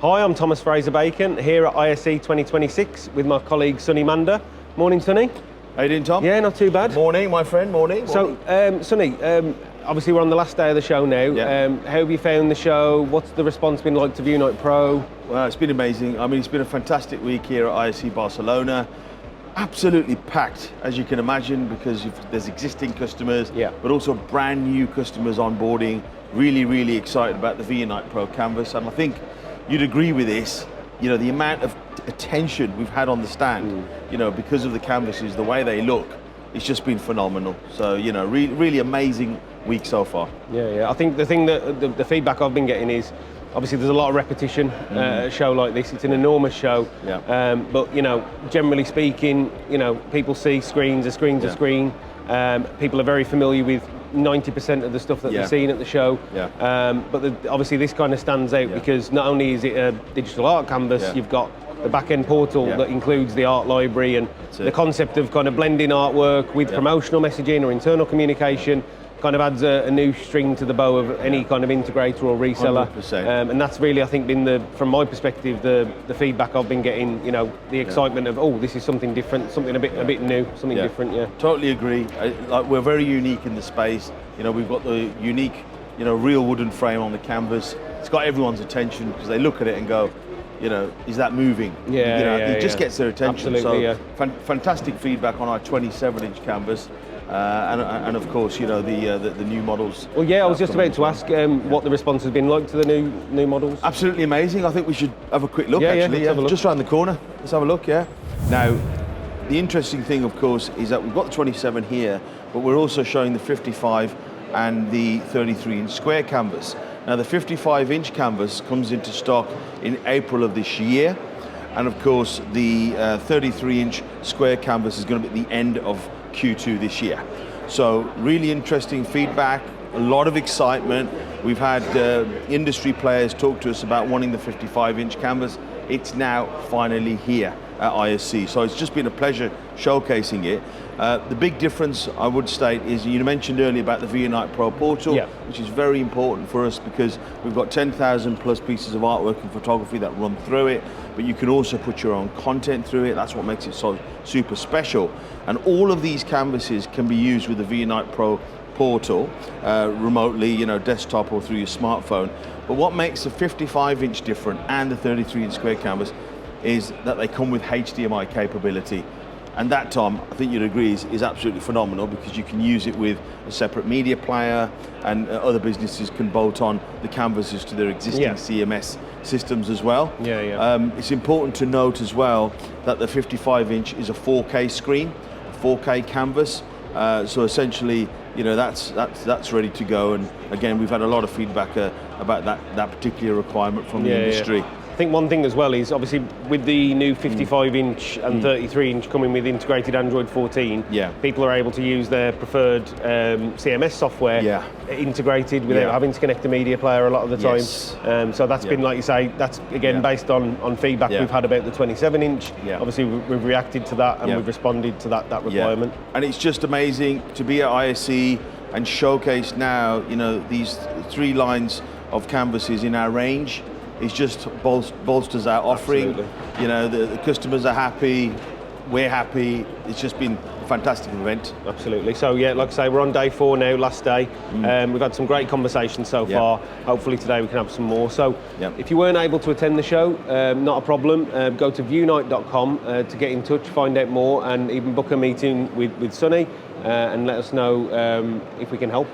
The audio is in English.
Hi, I'm Thomas Fraser-Bacon here at ISE 2026 with my colleague Sonny Mander. Morning, Sonny. How you doing, Tom? Yeah, not too bad. Morning, my friend, morning. So, Sonny, obviously we're on the last day of the show now. Yeah. How have you found the show? What's the response been like to Vieunite Pro? Well, it's been amazing. I mean, it's been a fantastic week here at ISE Barcelona. Absolutely packed, as you can imagine, because there's existing customers, but also brand new customers onboarding. Really, really excited about the Vieunite Pro canvas, and I think you'd agree with this. You know, the amount of attention we've had on the stand, you know, because of the canvases, the way they look, it's just been phenomenal. So, you know, really amazing week so far. Yeah. I think the thing that the feedback I've been getting is, obviously there's a lot of repetition at a show like this. It's an enormous show. But, you know, generally speaking, you know, people see screens, a screen's a screen. People are very familiar with 90% of the stuff that they've seen at the show. But obviously this kind of stands out because not only is it a digital art canvas, you've got the back-end portal that includes the art library and the concept of kind of blending artwork with promotional messaging or internal communication kind of adds a new string to the bow of any kind of integrator or reseller. And that's really, I think, been from my perspective, the feedback I've been getting, you know, the excitement of, oh, this is something different, something a bit new, something different, Totally agree. Like, we're very unique in the space. You know, we've got the unique, you know, real wooden frame on the canvas. It's got everyone's attention because they look at it and go, you know, is that moving? It just gets their attention. Absolutely, fantastic feedback on our 27-inch canvas. And of course, you know, the new models. Well, I was just about to ask what the response has been like to the new models. Absolutely amazing. I think we should have a quick look, actually. Let's have a look. Just around the corner. Let's have a look, Now, the interesting thing, of course, is that we've got the 27 here, but we're also showing the 55 and the 33-inch square canvas. Now, the 55-inch canvas comes into stock in April of this year. And of course, the 33-inch square canvas is going to be at the end of Q2 this year. So really interesting feedback, a lot of excitement. We've had industry players talk to us about wanting the 55-inch canvas. It's now finally here at ISE. So it's just been a pleasure showcasing it. The big difference, I would state, is you mentioned earlier about the Vieunite Pro portal, which is very important for us because we've got 10,000 plus pieces of artwork and photography that run through it, but you can also put your own content through it. That's what makes it so super special. And all of these canvases can be used with the Vieunite Pro portal remotely, you know, desktop or through your smartphone. But what makes the 55-inch different and the 33-inch square canvas is that they come with HDMI capability. And that, Tom, I think you'd agree, is absolutely phenomenal because you can use it with a separate media player, and other businesses can bolt on the canvases to their existing CMS systems as well. It's important to note as well that the 55-inch is a 4K screen, a 4K canvas. So essentially, you know, that's ready to go. And again, we've had a lot of feedback about that particular requirement from the industry. I think one thing as well is obviously with the new 55-inch and 33-inch coming with integrated Android 14, people are able to use their preferred CMS software integrated without having to connect a media player a lot of the time. So that's been, like you say, that's again based on feedback we've had about the 27-inch. Obviously we've reacted to that and we've responded to that requirement. And it's just amazing to be at ISE and showcase now, you know, these 3 lines of canvases in our range. It just bolsters our offering. Absolutely. You know, the customers are happy, we're happy. It's just been a fantastic event. Absolutely. So like I say, we're on day 4 now, last day. We've had some great conversations so far. Hopefully today we can have some more. So if you weren't able to attend the show, not a problem. Go to vieunite.com to get in touch, find out more, and even book a meeting with Sonny and let us know if we can help.